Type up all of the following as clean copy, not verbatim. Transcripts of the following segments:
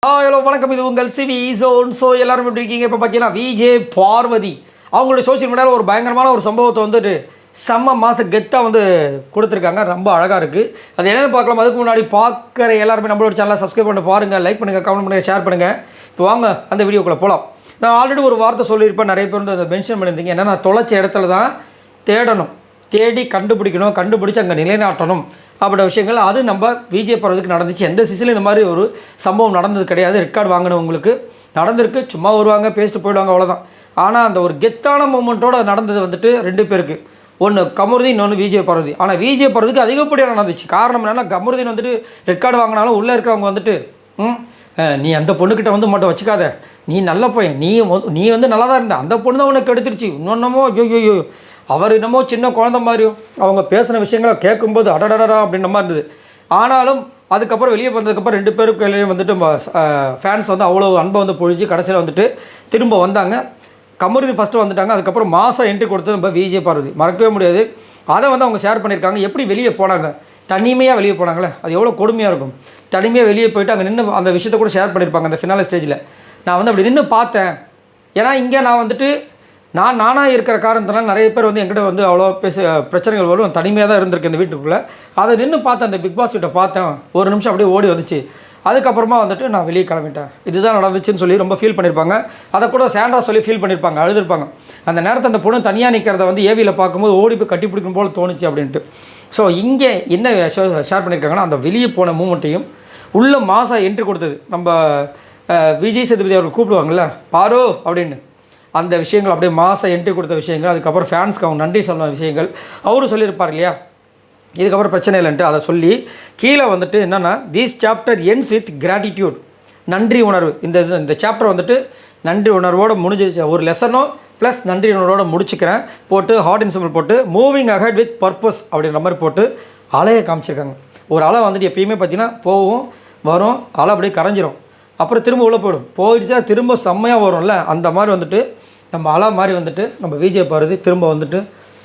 Hello வணக்கம், இது உங்கள் சிவி ஜோன். ஸோ எல்லாரும் எப்படி இருக்கீங்க? இப்போ பார்த்தீங்கன்னா விஜய் பார்வதி அவங்களுடைய சோஷியல் மீடியாவில் ஒரு பயங்கரமான ஒரு சம்பவத்தை வந்துட்டு செம்ம மாதம் கெத்தாக வந்து கொடுத்துருக்காங்க. ரொம்ப அழகாக இருக்குது. அது என்னென்னு பார்க்கலாம். அதுக்கு முன்னாடி பார்க்குற எல்லாருமே நம்மளோட சேனலை சப்ஸ்கிரைப் பண்ணி பாருங்கள், லைக் பண்ணுங்கள், கமெண்ட் பண்ணுங்கள், ஷேர் பண்ணுங்கள். இப்போ வாங்க அந்த வீடியோக்குள்ளே போகலாம். நான் ஆல்ரெடி ஒரு வார்த்தை சொல்லியிருப்பேன், நிறைய பேர் வந்து அதை மென்ஷன் பண்ணியிருந்தீங்க. ஏன்னா நான் தொலைச்ச இடத்துல தான் தேடணும், தேடி கண்டுபிடிக்கணும், கண்டுபிடிச்சி அங்கே நிலைநாட்டணும் அப்படின்ற விஷயங்கள் அது நம்ம விஜய் பார்வதிக்கு நடந்துச்சு. எந்த சீசனில் இந்த மாதிரி ஒரு சம்பவம் நடந்தது கிடையாது. ரெக்கார்டு வாங்கினவங்களுக்கு நடந்திருக்கு, சும்மா வருவாங்க பேசிட்டு போயிடுவாங்க, அவ்வளோதான். ஆனால் அந்த ஒரு கெத்தான மூமெண்ட்டோடு நடந்தது வந்துட்டு ரெண்டு பேருக்கு. ஒன்று கமருதீன், இன்னொன்று விஜய் பார்வதி. ஆனால் விஜய் பார்வதிக்கு அதிகப்படியாக நடந்துச்சு. காரணம் என்னென்னா, கமருதீன் வந்துட்டு ரெக்கார்டு வாங்கினாலும் உள்ளே இருக்கிறவங்க வந்துட்டு நீ அந்த பொண்ணுக்கிட்ட வந்து மட்டும் வச்சுக்காத, நீ நல்ல பையன், நீ வந்து நல்லா தான் இருந்த, அந்த பொண்ணு தான் உனக்கு எடுத்துருச்சு, இன்னொன்னமோ ஐயோ அவர் என்னமோ சின்ன குழந்தை மாதிரியும் அவங்க பேசின விஷயங்களை கேட்கும்போது அடடடா அப்படின்ற மாதிரி இருந்தது. ஆனாலும் அதுக்கப்புறம் வெளியே வந்ததுக்கப்புறம் ரெண்டு பேருக்கு வந்துட்டு ஃபேன்ஸ் வந்து அவ்வளோ அன்பை வந்து பொழிஞ்சு கடைசியில் வந்துட்டு திரும்ப வந்தாங்க. கமருதீன் ஃபஸ்ட்டு வந்துட்டாங்க. அதுக்கப்புறம் மாதம் என்ட்ரி கொடுத்தது நம்ம விஜய் பார்வதி, மறக்கவே முடியாது. அதை வந்து அவங்க ஷேர் பண்ணியிருக்காங்க. எப்படி வெளியே போனாங்க, தனிமையாக வெளியே போனாங்களே, அது எவ்வளோ கொடுமையாக இருக்கும். தனிமையாக வெளியே போயிட்டு அங்கே நின்று அந்த விஷயத்தை கூட ஷேர் பண்ணியிருப்பாங்க அந்த ஃபினாலே ஸ்டேஜில். நான் வந்து அப்படி நின்று பார்த்தேன். ஏன்னா இங்கே நான் வந்துட்டு நானாக இருக்கிற காரணத்தினால நிறைய பேர் வந்து என்கிட்ட வந்து அவ்வளோ பிரச்சனைகள் வரும். தனிமையாக தான் இருந்திருக்கு இந்த வீட்டுக்குள்ளே. அதை நின்று பார்த்தேன், அந்த பிக் பாஸ் கிட்ட பார்த்தேன். ஒரு நிமிஷம் அப்படியே ஓடி வந்துச்சு. அதுக்கப்புறமா வந்துட்டு நான் வெளியே கிளம்பிட்டேன். இதுதான் நடந்துச்சுன்னு சொல்லி ரொம்ப ஃபீல் பண்ணியிருப்பாங்க. அதை கூட சாண்ட்ரா சொல்லி ஃபீல் பண்ணியிருப்பாங்க, அழுதுருப்பாங்க. அந்த நேரத்தை அந்த பொண்ணு தனியாக நிற்கிறத வந்து ஏவியில் பார்க்கும்போது ஓடி போய் கட்டி பிடிக்கும் போல் தோணுச்சு அப்படின்ட்டு. ஸோ இங்கே என்ன ஷேர் பண்ணியிருக்காங்கன்னா, அந்த வெளியே போன மூமெண்ட்டையும் உள்ள மாதம் என்ட்ரி கொடுத்தது நம்ம விஜய் சேதுபதி அவர்கள் கூப்பிடுவாங்கள்ல பாரோ அப்படின்னு, அந்த விஷயங்கள் அப்படியே மாதம் என்ட்ரி கொடுத்த விஷயங்கள், அதுக்கப்புறம் ஃபேன்ஸ்க்கு அவங்க நன்றி சொன்ன விஷயங்கள் அவரும் சொல்லியிருப்பார் இல்லையா, இதுக்கப்புறம் பிரச்சனை இல்லைன்ட்டு. அதை சொல்லி கீழே வந்துட்டு என்னென்னா, this chapter ends with gratitude, நன்றி உணர்வு. இந்த சாப்டர் வந்துட்டு நன்றி உணர்வோடு முடிஞ்சிருச்சு. ஒரு லெசனோ ப்ளஸ் நன்றி உணர்வோடு முடிச்சுக்கிறேன் போட்டு ஹார்ட் அண்ட் சிம்பிள் போட்டு மூவிங் அஹெட் வித் பர்பஸ் அப்படின்ற மாதிரி போட்டு அலையை காமிச்சிருக்காங்க. ஒரு அலை வந்துட்டு எப்பயுமே பார்த்தீங்கன்னா போகும் வரும், அலை அப்படியே கரைஞ்சிரும், அப்புறம் திரும்ப உள்ளே போயிடுச்சா திரும்ப செம்மையாக வரும்ல, அந்த மாதிரி வந்துட்டு நம்ம அலை மாதிரி வந்துட்டு நம்ம விஜய் பார்வதி திரும்ப வந்துட்டு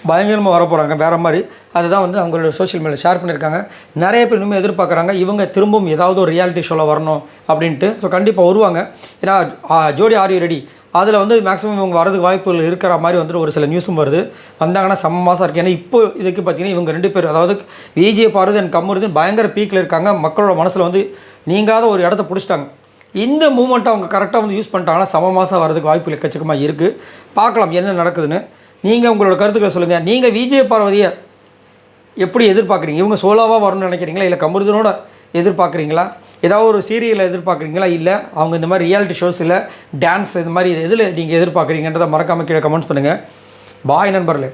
பயங்கரமாக வர போகிறாங்க வேறு மாதிரி. அதுதான் வந்து அவங்களோட சோஷியல் மீடியாவில் ஷேர் பண்ணியிருக்காங்க. நிறைய பேர் இன்னுமே எதிர்பார்க்குறாங்க இவங்க திரும்பவும் ஏதாவது ஒரு ரியாலிட்டி ஷோவில் வரணும் அப்படின்ட்டு. ஸோ கண்டிப்பாக வருவாங்க. ஏன்னா ஜோடி ஆர் யூ ரெடி அதில் வந்து மேக்ஸிமம் இவங்க வரதுக்கு வாய்ப்புகள் இருக்கிற மாதிரி வந்துட்டு ஒரு சில நியூஸும் வருது. வந்தாங்கன்னா செம்ம மாதம் இருக்குது. ஏன்னா இப்போ இதுக்கு பார்த்தீங்கன்னா இவங்க ரெண்டு பேர், அதாவது விஜய் பார்வதி அண்ட் கமருதீன் பயங்கர பீக்கில் இருக்காங்க. மக்களோட மனசில் வந்து நீங்காத ஒரு இடத்த பிடிச்சிட்டாங்க. இந்த மூமெண்ட்டை அவங்க கரெக்டாக வந்து யூஸ் பண்ணிட்டாங்கன்னா சம மாதம் வரதுக்கு வாய்ப்பு எக்கச்சக்கமாக இருக்குது. பார்க்கலாம் என்ன நடக்குதுன்னு. நீங்கள் உங்களோட கருத்துக்களை சொல்லுங்கள். நீங்கள் விஜய் பார்வதியை எப்படி எதிர்பார்க்குறீங்க? இவங்க சோலோவாக வரணும்னு நினைக்கிறீங்களா, இல்லை கமருதீனோட எதிர்பார்க்குறீங்களா, ஏதாவது ஒரு சீரியலை எதிர்பார்க்குறீங்களா, இல்லை அவங்க இந்த மாதிரி ரியாலிட்டி ஷோஸ் இல்லை டான்ஸ் இந்த மாதிரி எதில் நீங்கள் எதிர்பார்க்குறீங்கன்றதை மறக்காமல் கீழே கமெண்ட்ஸ் பண்ணுங்கள். பாய் நண்பர்களே.